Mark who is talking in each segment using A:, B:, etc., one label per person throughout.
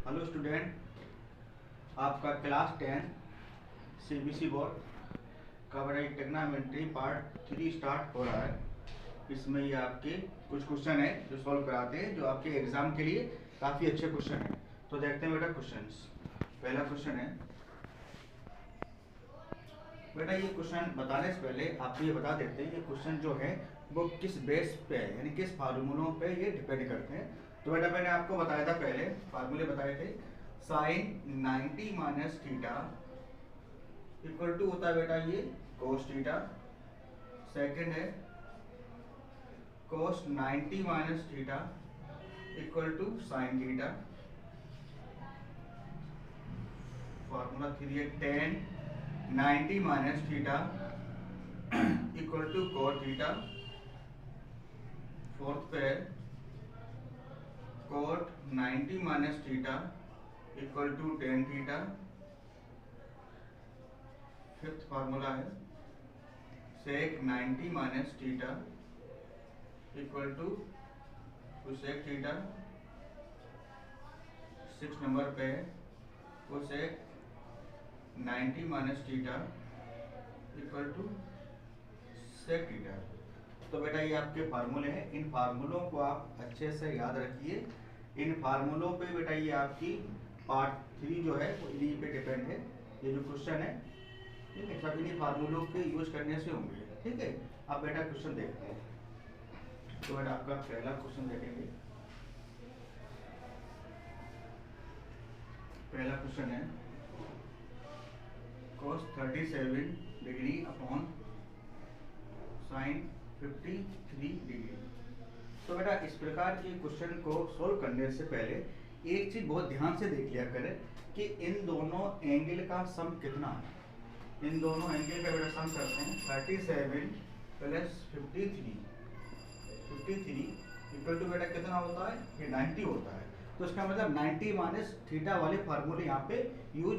A: Hello student, आपका class 10 CBC board का बड़ा ट्रिग्नोमेट्री पार्ट 3 स्टार्ट हो रहा है। इसमें ये आपके कुछ क्वेश्चन है जो सॉल्व कराते हैं, जो आपके एग्जाम के लिए काफ़ी अच्छे क्वेश्चन हैं। तो देखते हैं बेटा क्वेश्चंस। पहला क्वेश्चन है बेटा, ये क्वेश्चन बताने से पहले आपको ये बता देते हैं ये क्वेश्चन जो है वो किस बेस पे है, यानी किस फार्मूलों पे ये डिपेंड करते हैं। तो बेटा मैंने आपको बताया था, पहले फार्मूले बताए थे। Sine 90 minus theta equal to होता है बेटा ये कोस थीटा। सेकेंड है cos 90 minus theta equal to sine theta. Formula 3 है tan 90 minus theta equal to cot theta. Fourth पे है cot 90 minus theta equal to tan theta. Fifth formula है sec 90 minus theta equal to cosec theta. Six number पे है cosec 90 minus theta equal to sec theta. तो बेटा ये आपके फार्मूले हैं, इन फार्मूलों को आप अच्छे से याद रखिए। इन फार्मूलों पे बेटा ये आपकी पार्ट 3 जो है वो इन्हीं पे डिपेंड है। ये जो क्वेश्चन है, ठीक है, सब इन्हीं फार्मूलों के यूज करने से होंगे। ठीक है, अब बेटा क्वेश्चन देखते हैं। तो बेटा आपका पहला क्वेश्चन देखेंगे। पहला क्वेश्चन है cos 37 degree upon sine 53 degree. तो बेटा इस प्रकार के क्वेश्चन को सोल्व करने से पहले एक चीज बहुत ध्यान से देख लिया करें कि इन दोनों एंगल का सम कितना है। इन दोनों एंगल का बेटा सम करते हैं 37 प्लस 53 इक्वल टू बेटा कितना होता है, ये 90 होता है। तो इसका मतलब 90 माइनस थीटा वाले फार्मूले यहाँ पे यूज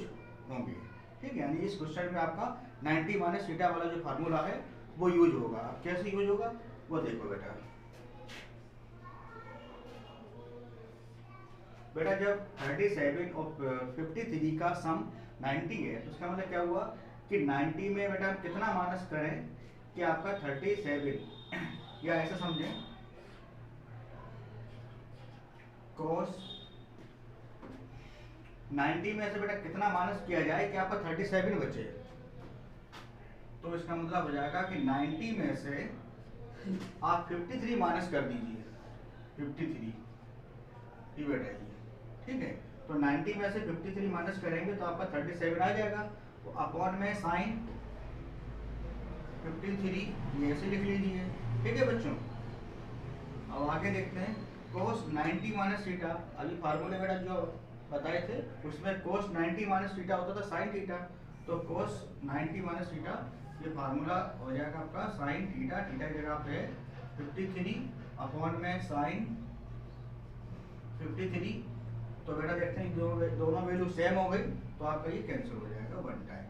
A: होंगे। ठीक है, यानी इस क्वेश्चन में आपका 90 माइनस थीटा वाला जो फार्मूला है वो यूज होगा। कैसे यूज होगा वो देखो बेटा। बेटा जब 37 और 53 का सम 90 है तो उसका मतलब क्या हुआ कि 90 में बेटा हम कितना माइनस करें कि आपका 37 या ऐसा समझें cos 90 में से बेटा कितना माइनस किया जाए कि आपका 37 बचे। तो इसका मतलब हो जाएगा कि 90 में से आप 53 माइनस कर दीजिए। 53 ये बेटा ये, ठीक है। तो 90 में से 53 माइनस करेंगे तो आपका 37 आ जाएगा। तो अपॉन में साइन 53 ये ऐसे लिख लीजिए। ठीक है बच्चों, अब आगे देखते हैं cos 90 माइनस थीटा। अभी फार्मूले बेटा जो बताए थे उसमें cos 90 माइनस थीटा होता था साइन थीटा। तो cos 90 माइनस थीटा ये फार्मूला हो जाएगा आपका साइन थीटा। थीटा की जगह पे 53 अपॉन में साइन 53। तो बेटा देखते हैं दोनों वैल्यू सेम हो गई तो आपका ये कैंसिल हो जाएगा वन टाइम।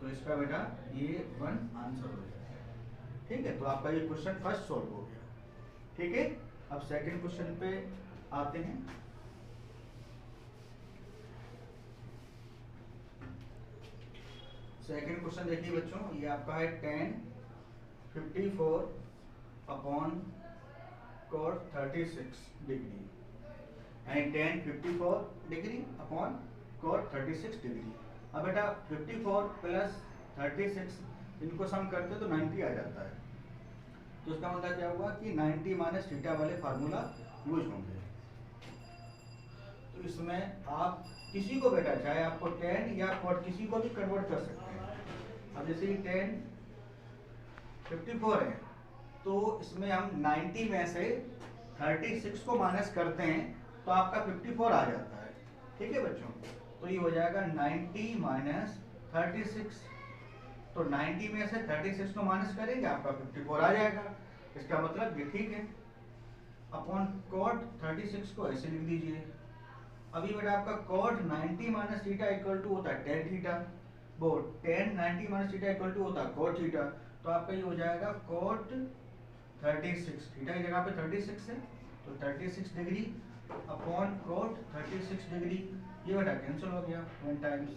A: तो इसका बेटा ये वन आंसर हो जाएगा। ठीक है, तो आपका ये क्वेश्चन फर्स्ट सॉल्व हो गया। ठीक है, अब सेकंड क्वेश्चन पे आते हैं। सेकंड क्वेश्चन देखिए बच्चों, ये आपका है tan 54 upon cot 36 degree and tan 54 degree upon cot 36 degree. अब बेटा 54 प्लस 36 इनको सम करते तो 90 आ जाता है। तो इसका मतलब क्या हुआ कि 90 माइनस थीटा वाले फार्मूला यूज होंगे। तो इसमें आप किसी को बेटा चाहे आपको tan या cot किसी को भी कन्वर्ट कर सकते हैं। अब जैसे tan 54 है तो इसमें हम 90 में से 36 को माइनस करते हैं तो आपका 54 आ जाता है। ठीक है बच्चों, तो ये हो जाएगा 90 माइनस 36। तो 90 में से 36 को माइनस करेंगे आपका 54 आ जाएगा। इसका मतलब ये ठीक है। अपॉन cot 36 को ऐसे लिख दीजिए। अभी बेटा आपका cot 90 minus theta equal to होता है tan थीटा, वो tan 90 minus theta equal to होता है cot थीटा। तो आपका ये हो जाएगा cot 36, थीटा की जगह पे 36 है तो 36 डिग्री अपॉन कोट 36 डिग्री, ये बेटा कैंसिल हो गया 1 टाइम्स,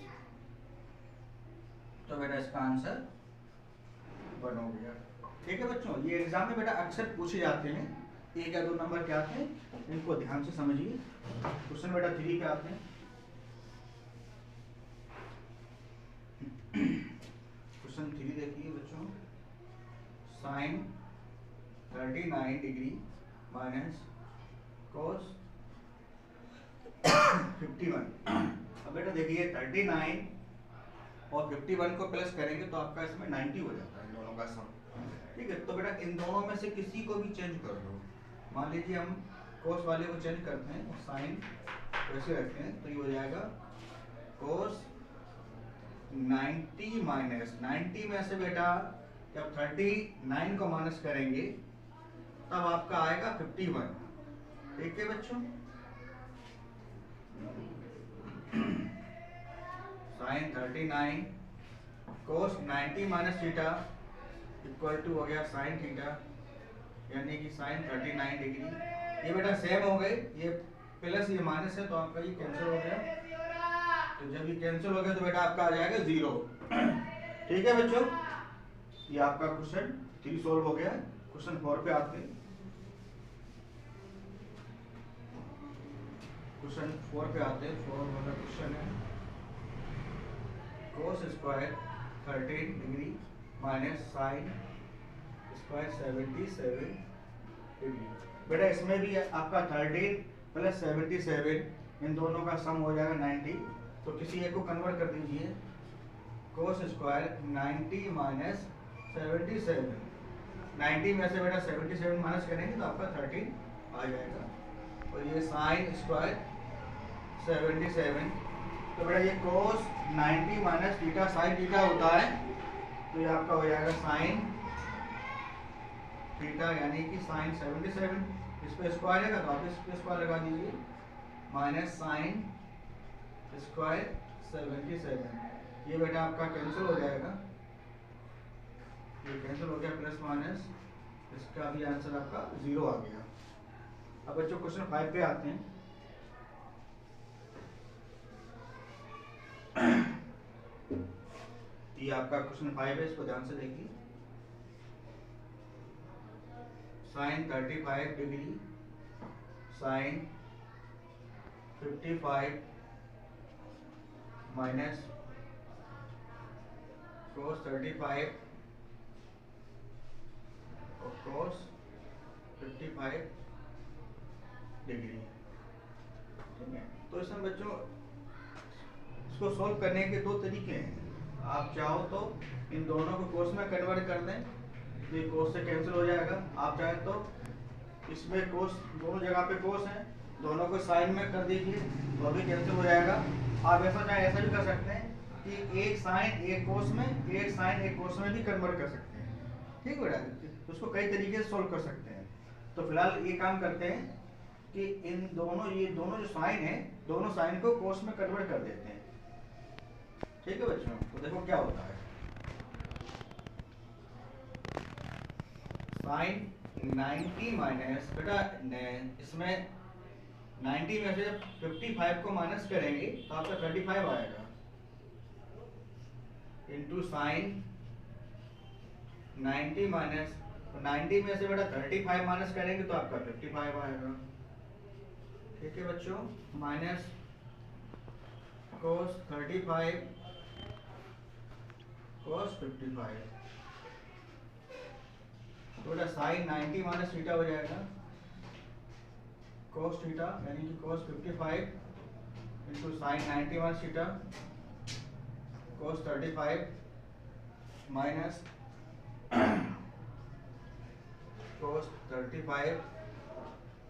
A: तो बेटा इसका आंसर 1 हो गया। ठीक है बच्चों, ये एग्जाम में बेटा अक्सर पूछे जाते हैं, 1 या 2 नंबर के आते हैं, इनको ध्यान से समझिए। क्वेश्चन बेटा 3 पे आते हैं। क्वेश्चन 3 देखिए बच्चों, साइन 39 डिग्री माइनस कोस 51। अब बेटा देखिए 39 और 51 को प्लस करेंगे तो आपका इसमें 90 हो जाता है, इन दोनों का सम। ठीक है, तो बेटा इन दोनों में से किसी को भी चेंज कर दो। मान लीजिए हम कोस वाले को चेंज करते हैं और साइन वैसे रखते हैं, तो ये हो जाएगा कोस 90 माइनस 90 में से बेटा जब 39 को माइनस करेंगे तब आपका आएगा 51। ठीक है बच्चों, sine 39 cos 90 minus theta equal to हो गया साइन थीटा, यानी कि साइन 39 डिग्री। ये बेटा सेम हो गए, ये प्लस ये माइनस है तो आपका ये कैंसिल हो गया। तो जब ये कैंसिल हो गया तो बेटा आपका आ जाएगा 0। ठीक है बच्चों, ये आपका क्वेश्चन 3 सॉल्व हो गया। क्वेश्चन 4 पे आते हैं। क्वेश्चन 4 पे आते हैं। 4 वाला क्वेश्चन है cos square 13 degree minus sine square 77 degree. बेटा इसमें भी आपका 13 प्लस 77 इन दोनों का सम हो जाएगा 90। तो किसी एक को कन्वर्ट कर दीजिए, कोस स्क्वायर 90 माइनस 77, 90 में से बेटा 77 माइनस करेंगे तो आपका 13 आ जाएगा। और ये साइन स्क्वायर 77, तो बेटा ये कोस 90 माइनस थीटा साइन थीटा होता है, तो ये आपका हो जाएगा साइन थीटा, यानी कि साइन 77। इस पे स्क्वायर है तो आप इस पे स्क्वायर लगा दीजिए, माइनस साइन स्क्वायर 77। ये बेटा आपका कैंसिल हो जाएगा, ये कैंसिल हो गया, प्लस माइनस इसका भी आंसर आपका 0 आ गया। अब बच्चों क्वेश्चन 5 पे आते हैं। ये आपका क्वेश्चन 5 है, इसको ध्यान से देखिए। Sine 35 degree sine 55 minus cos 35 और कोस 55 डिग्री। ठीक है, तो इसमें बच्चों इसको सॉल्व करने के 2 तरीके हैं। आप चाहो तो इन दोनों को कोस में कन्वर्ट कर दें, ये कोस से कैंसिल हो जाएगा। आप चाहे तो इसमें कोस, दोनों जगह पे कोस है, दोनों को साइन में कर दीजिए तो भी कैंसिल हो जाएगा। आप ऐसा चाहे ऐसा भी कर सकते हैं कि एक साइन एक कोस में, एक साइन एक कोस में भी कन्वर्ट कर सकते हैं। ठीक बेटा, तो उसको कई तरीके से सोल्व कर सकते हैं। तो फिलहाल ये काम करते हैं कि इन दोनों, ये दोनों जो साइन है, दोनों साइन को कोस में कन्वर्ट कर देते हैं। ठीक है बच्चों, तो देखो क्या होता है। साइन 90 माइनस बेटा इसमें 90 में से 55 को माइनस करेंगे तो आपका 35 आएगा, इंटू साइन 90 माइनस 90 में से बेटा 35 माइनस करेंगे तो आपका 55 आएगा। ठीक है बच्चों, माइनस कोस 35 कोस 55, तो बेटा साइन 90 माइनस थीटा हो जाएगा कोस थीटा, यानी कि कोस 55 इंटू साइन 90 माइनस थीटा कोस 35 माइनस कोस 35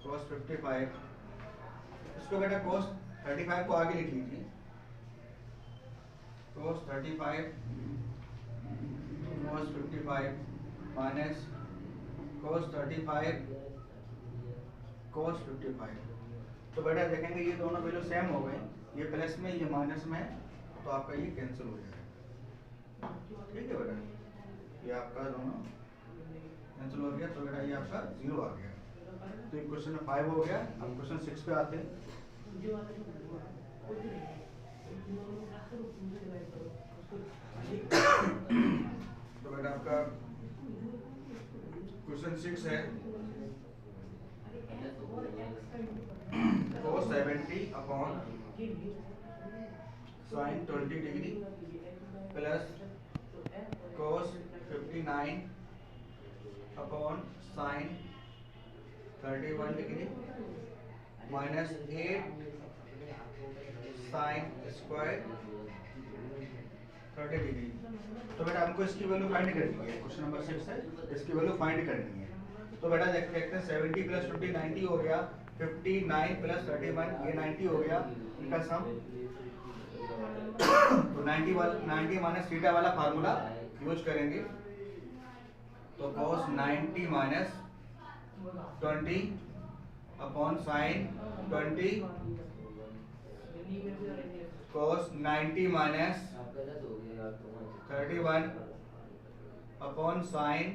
A: कोस 55। इसको बेटा कोस 35 को आगे लिख लीजिए, कोस 35 कोस 55 माइनस कोस 35 कोस 55। तो बेटा देखेंगे ये दोनों वैल्यू सेम हो गए, ये प्लस में ये माइनस में, तो आपका ये कैंसिल हो जाएगा। ठीक है बेटा, ये आपका दोनों कैंसिल हो गया, तो बेटा ये आपका 0 आ गया। तो क्वेश्चन 5 हो गया। अब क्वेश्चन 6 पे आते हैं। तो बेटा आपका क्वेश्चन 6 है cos 70 upon sin 20 degree plus cos 59 upon sin 31 degree minus 8 sin square 30 degree. तो बेटा हमको इसकी वैल्यू फाइंड करनी है। क्वेश्चन नंबर 6 है, इसकी वैल्यू फाइंड करनी है। तो बेटा देखते हैं 70 प्लस 50 90 हो गया, 59 प्लस 31 ये 90 हो गया, इनका सम। तो 90 माइनस थीटा वाला फार्मूला यूज करेंगे। तो cos 90 minus 20 upon sine 20 cos 90 minus 31 upon sine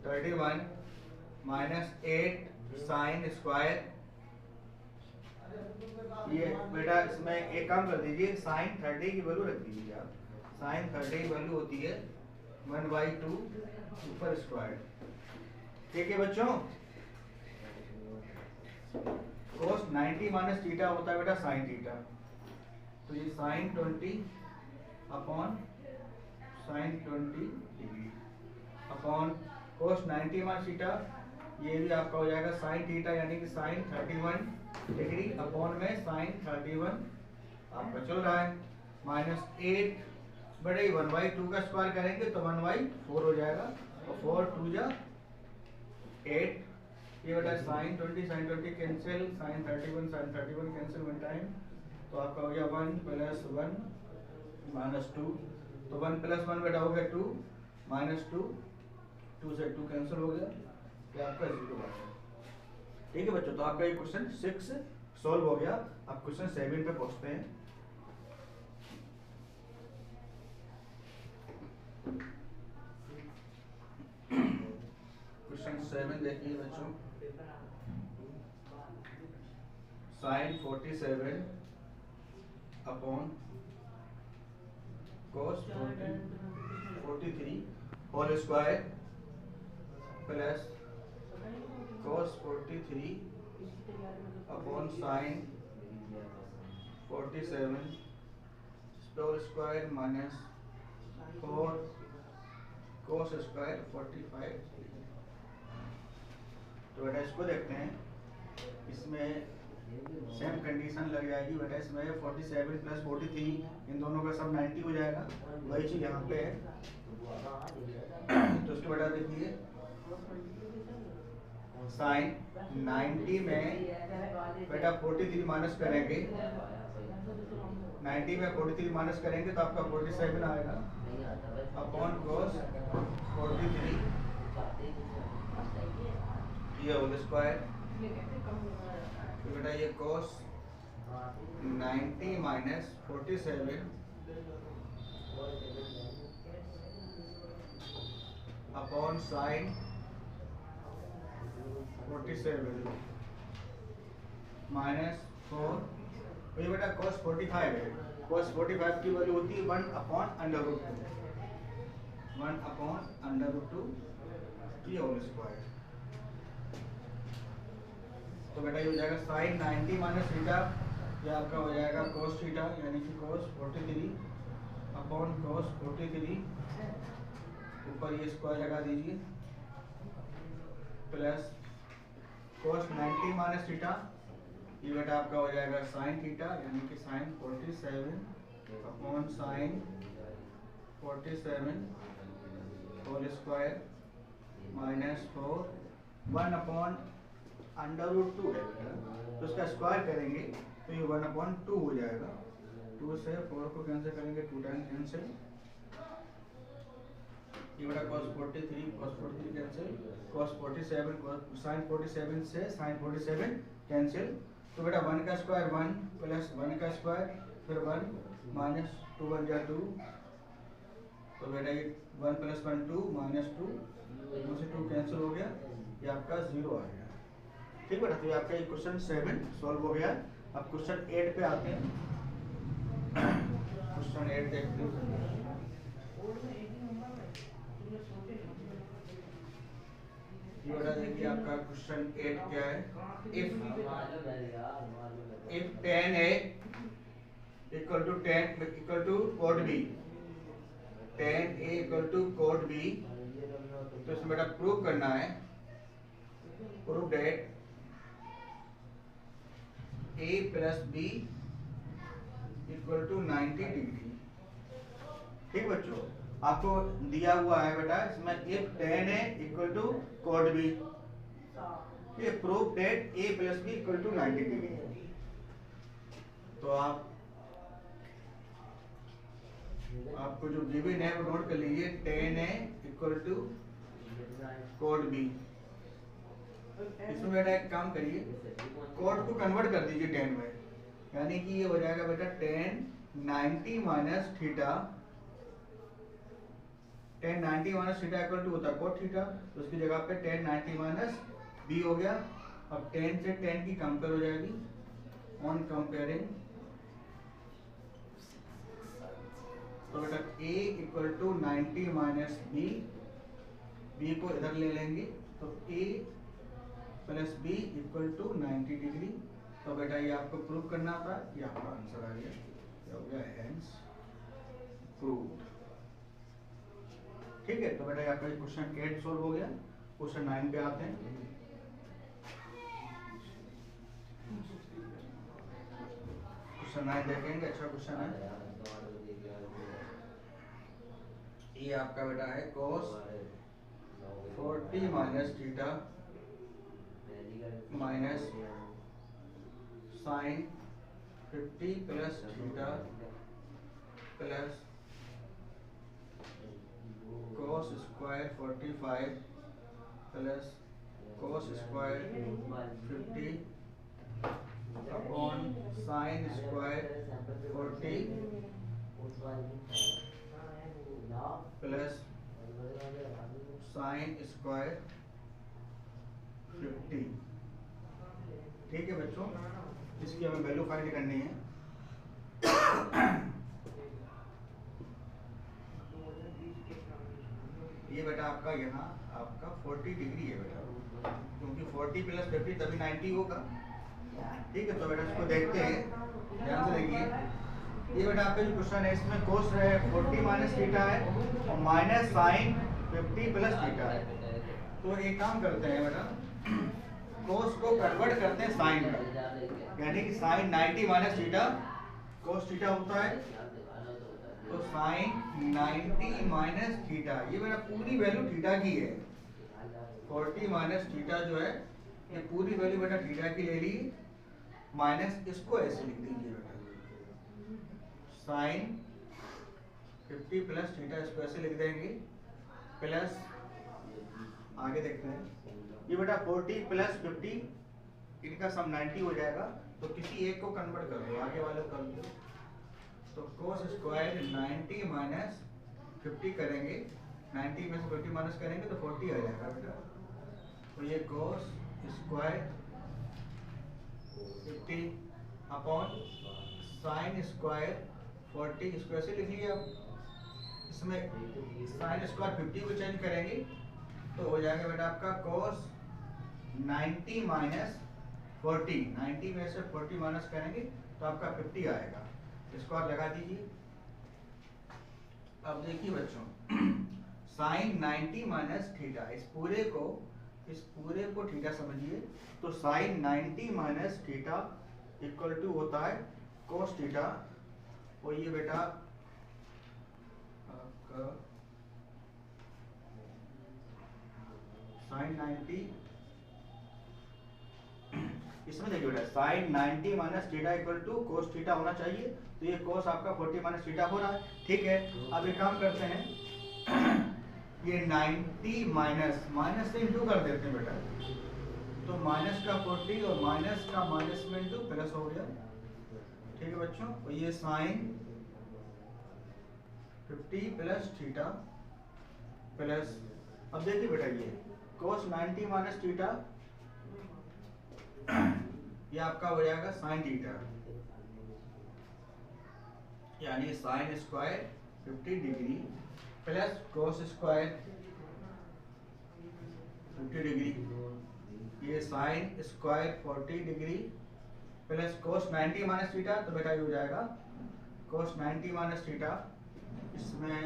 A: 31 minus 8 sine square. ये बेटा इसमें एक काम कर दीजिए, साइन 30 की वैल्यू रख दीजिए आप। साइन 30 की वैल्यू होती है 1/2 ऊपर स्क्वायर। ठीक है बच्चों। cos 90 माइनस थीटा होता है बेटा साइन थीटा। तो ये sine 20 upon sine 20 degree upon cos 90 minus theta, ये भी आपका हो जाएगा साइन थीटा यानी कि साइन 31 डिग्री अपॉन में साइन 31 आपका चल रहा है माइनस 8 बड़े 1/2 का स्क्वायर करेंगे तो 1/4 हो जाएगा और 4 2 जा 8। ये बेटा sine 20 cancel, sine 31 cancel 1 time, तो आपका हो गया 1 प्लस 1 माइनस 2। तो 1 प्लस 1 बेटा हो गया 2 माइनस 2, 2 से 2 कैंसिल हो गया, ये आपका 0 आ गया। ठीक है बच्चों, तो आपका ये क्वेश्चन 6 सॉल्व हो गया। अब क्वेश्चन 7 पे पहुंचते हैं। क्वेश्चन 7 देखिए बच्चों, sine 47 upon cos 43 whole square plus cos 43 upon sine 47 whole square minus 4 cos square 45। तो बेटा इसको देखते हैं, इसमें सेम कंडीशन लग जाएगी बेटा। इसमें 47 प्लस 43 इन दोनों का सब 90 हो जाएगा, वही चीज यहाँ पे है। तो इसको बेटा देखिए, साइन 90 में बेटा 43 माइनस करेंगे, 90 में 43 माइनस करेंगे तो आपका 47 आएगा अपॉन cos 43 ये होल स्क्वायर। तो बेटा ये cos 90 minus 47 upon sine 47 minus 4। तो ये बेटा cos 45 है। cos 45 की वैल्यू होती है 1 upon under root 2, 1 upon under root 2 ये होल स्क्वायर। तो बेटा ये हो जाएगा साइन 90 माइनस थीटा, ये आपका हो जाएगा cos थीटा यानी कि cos 43 अपॉन cos 43 ऊपर ये स्क्वायर लगा दीजिए प्लस cos 90 माइनस थीटा, ये बेटा आपका हो जाएगा साइन थीटा यानी कि sine 47 upon sine 47 whole square minus 4 1 upon under root 2 है बेटा, तो उसका स्क्वायर करेंगे तो ये 1 अपॉन 2 हो जाएगा। 2 से 4 को कैंसिल करेंगे, 2 टाइम कैंसिल, ये बेटा cos 43 कैंसिल, cos 47 साइन 47 से साइन 47 कैंसिल। तो बेटा 1 का स्क्वायर 1 प्लस 1 का स्क्वायर फिर 1 माइनस 2 1 जा 2। तो बेटा ये 1 प्लस 1 2 माइनस 2, 2 से 2 कैंसिल हो गया, ये आपका 0 आ गया। ठीक बेटा, तो ये आपका क्वेश्चन 7 सॉल्व हो गया। अब क्वेश्चन 8 पे आते हैं। क्वेश्चन 8 देखते हैं। ये बेटा देखिए आपका क्वेश्चन 8 क्या है। If 10a equal to 10 equal to cot B, 10a equal to cot B, तो इसमें बेटा प्रूव करना है, prove that a plus B equal to 90 degree. ठीक बच्चों, आपको दिया हुआ है बेटा इसमें if 10a equal to cot B, ये prove that a plus B equal to 90 degree. तो आपको जो गिवन है वो नोट कर लीजिए, 10a equal to cot B. इसमें बेटा एक काम करिए, कोड को कन्वर्ट कर दीजिए 10 में, यानी कि ये हो जाएगा बेटा 10 90 minus theta, 10 90 minus theta equal to होता है कोट थीटा, तो उसकी जगह पे 10 90 माइनस बी हो गया। अब 10 से 10 की कंपेयर हो जाएगी, ऑन कंपेयरिंग तो बेटा a equal to 90 minus B, B को इधर ले लेंगे तो a plus B equal to 90 degree. तो बेटा ये आपको प्रूव करना था, ये आपका आंसर आ गया, ये हो गया हेंस प्रूव्ड। ठीक है, तो बेटा आपका क्वेश्चन 8 सॉल्व हो गया। क्वेश्चन 9 पे आते हैं। क्वेश्चन 9 देखेंगे, अच्छा क्वेश्चन है। ये आपका बेटा है cos 40 minus theta minus sine 50 plus theta plus cos square 45 plus cos square 50 upon sine square 40 plus sine square 50। ठीक है बच्चों, इसकी हमें वैल्यू फाइंड करनी है। ये बेटा आपका यहाँ आपका 40 डिग्री है बेटा, क्योंकि 40 प्लस 50 तभी 90 होगा। ठीक है, तो बेटा इसको देखते हैं, ध्यान से देखिए। ये बेटा आपका जो क्वेश्चन है इसमें कोस 40 माइनस थीटा है और माइनस साइन 50 प्लस थीटा है। तो एक काम करते हैं बेटा, कोस को कन्वर्ट करते हैं साइन में, यानी कि sine 90 minus theta cos theta होता है, तो साइन 90 माइनस थीटा, ये मेरा पूरी वैल्यू थीटा की है। 40 माइनस थीटा जो है ये पूरी वैल्यू बेटा थीटा की ले ली, माइनस इसको ऐसे लिख दीजिए बेटा, साइन 50 प्लस थीटा, इसको ऐसे लिख देंगे, प्लस आगे देखते हैं। ये बेटा 40 प्लस 50 इनका सम 90 हो जाएगा, तो किसी एक को कन्वर्ट कर दो, आगे वाले को कर दो। तो कोस स्क्वायर 90 माइनस 50 करेंगे, 90 में से 50 माइनस करेंगे तो 40 आ जाएगा बेटा। तो ये कोस स्क्वायर 50 अपॉन साइन स्क्वायर 40, इसको ऐसे लिख लिया। इसमें साइन स्क्वायर 50 को चेंज करेंगे तो हो जाएगा बेटा आपका कोस 90 माइनस 40, 90 में से 40 माइनस करेंगे तो आपका 50 आएगा। इसको आप लगा दीजिए। अब देखिए बच्चों, साइन 90 माइनस थीटा, इस पूरे को थीटा समझिए, तो sine 90 minus theta equal to होता है कोस थीटा। और ये बेटा आपका साइन 90, इसमें देखिए बेटा sine 90 minus theta equal to cos theta होना चाहिए, तो ये कोस आपका 40 माइनस थीटा हो रहा है। ठीक है, अब एक काम करते हैं, ये 90 माइनस से इंटू कर देते हैं बेटा, तो माइनस का 40 और माइनस का माइनस में इंटू प्लस हो गया। ठीक है बच्चों, और ये साइन 50 प्लस थीटा प्लस, अब देखिए बेटा ये कोस 90 माइनस थीटा ये आपका हो जाएगा साइन थीटा, यानी sine square 50 degree plus cos square 50 degree, ये sine square 40 degree plus cos 90 minus theta, तो बेटा ये हो जाएगा कोस 90 माइनस थीटा। इसमें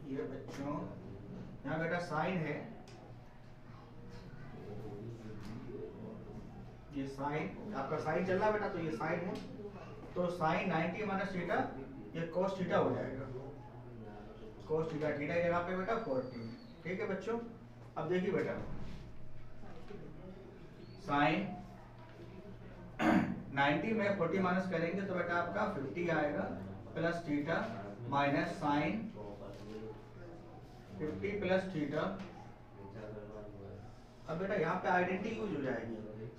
A: ये बच्चों यहाँ बेटा साइन है, ये साइन आपका साइन चल रहा है बेटा, तो ये साइन है, तो साइन 90 माइनस थीटा ये कोस थीटा हो जाएगा, कोस थीटा, थीटा की जगह पे बेटा 40। ठीक है बच्चों, अब देखिए बेटा साइन 90 में 40 माइनस करेंगे तो बेटा आपका 50 आएगा plus theta minus sine 50 plus theta. अब बेटा यहाँ पे आइडेंटिटी यूज हो जाएगी,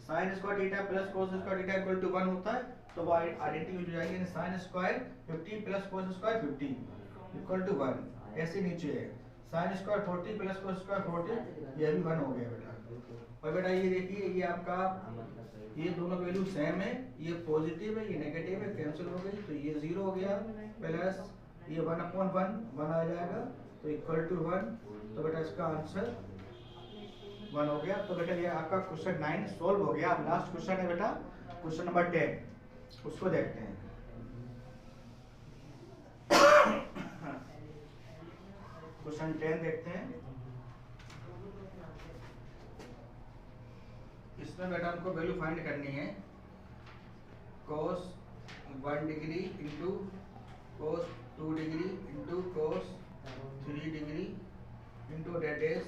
A: sine square theta plus cos square theta equal to 1 होता है, तो वो आइडेंटिटी यूज हो जाएगी, sine square 50 plus cos square 50 equal to 1। ऐसे नीचे है sine square 40 plus cos square 40, ये भी 1 हो गया बेटा। और बेटा ये देखिए ये आपका ये दोनों वैल्यू सेम है, ये पॉजिटिव है ये नेगेटिव है, कैंसिल हो गई, तो ये 0 हो गया प्लस ये 1/1 आ जाएगा, तो इक्वल टू 1। तो बेटा इसका आंसर 1 हो गया। तो बेटा ये आपका क्वेश्चन 9 सोल्व हो गया। अब लास्ट क्वेश्चन है बेटा क्वेश्चन नंबर 10, उसको देखते हैं। क्वेश्चन 10 देखते हैं। इसमें बेटा हमको वैल्यू फाइंड करनी है, cos 1 degree into cos 2 degree into cos 3 degree into that is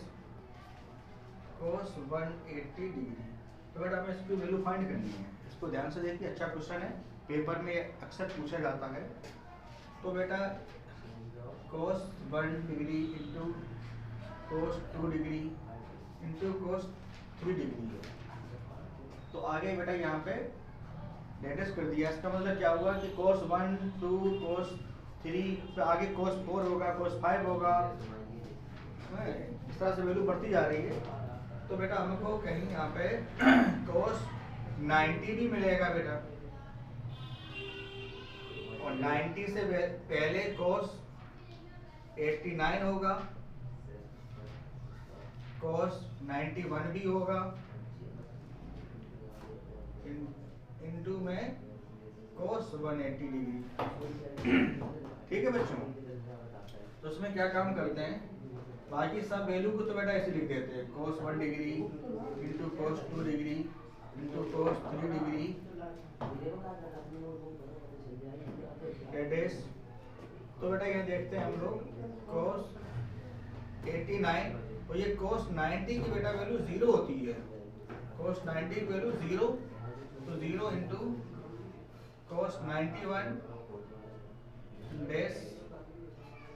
A: cos 180 degree. तो बेटा हमें इसकी वैल्यू फाइंड करनी है, इसको ध्यान से देखिए, अच्छा क्वेश्चन है, पेपर में अक्सर पूछा जाता है। तो बेटा cos 1 degree into cos 2 degree into cos 3 degree, तो आगे बेटा यहाँ पे डेट कर दिया, इसका मतलब क्या हुआ कि cos 1 2 cos 3 पे आगे cos 4 होगा, cos 5 होगा, इस तरह से वैल्यू बढ़ती जा रही है। तो बेटा हमको कहीं यहाँ पे cos 90 भी मिलेगा बेटा, और 90 से पहले cos 89 होगा, cos 91 भी होगा, इनटू में cos 180 डिग्री। ठीक है बच्चों, तो उसमें क्या काम करते हैं, बाकी सब वैल्यू को तो बेटा ऐसे लिख देते हैं, cos 1 degree into cos 2 degree into cos 3 degree date is. तो बेटा यहाँ देखते हैं हम लोग cos 89, और ये cos 90 की बेटा वैल्यू 0 होती है, cos 90 की वैल्यू 0, तो 0 इंटू cos 91 डेस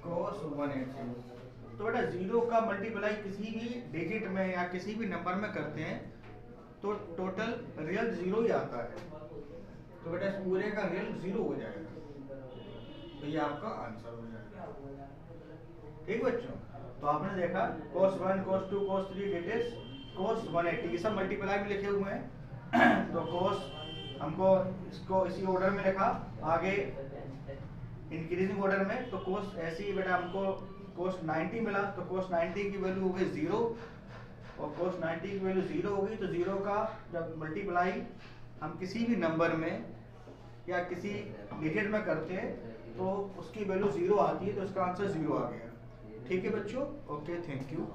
A: cos 180। तो बेटा 0 का मल्टीप्लाई किसी भी डिजिट में या किसी भी नंबर में करते हैं तो टोटल रियल 0 ही आता है, तो बेटा इस पूरे का रियल 0 हो जाएगा, तो ये आपका आंसर हो जाएगा। ठीक बच्चों, तो आपने देखा cos 1 cos 2 cos 3 that is cos 180, ये सब मल्टीप्लाई में लिखे हुए हैं। तो cos हमको इसको इसी ऑर्डर में लिखा, आगे इंक्रीजिंग ऑर्डर में, तो cos ऐसे ही बेटा हमको cos 90 मिला, तो cos 90 की वैल्यू हो गई 0, और cos 90 की वैल्यू 0 हो गई, तो 0 का जब मल्टीप्लाई हम किसी भी नंबर में या किसी डिजिट में करते हैं तो उसकी वैल्यू 0 आती है, तो इसका आंसर 0 आ गया। ठीक है बच्चों, ओके, थैंक यू।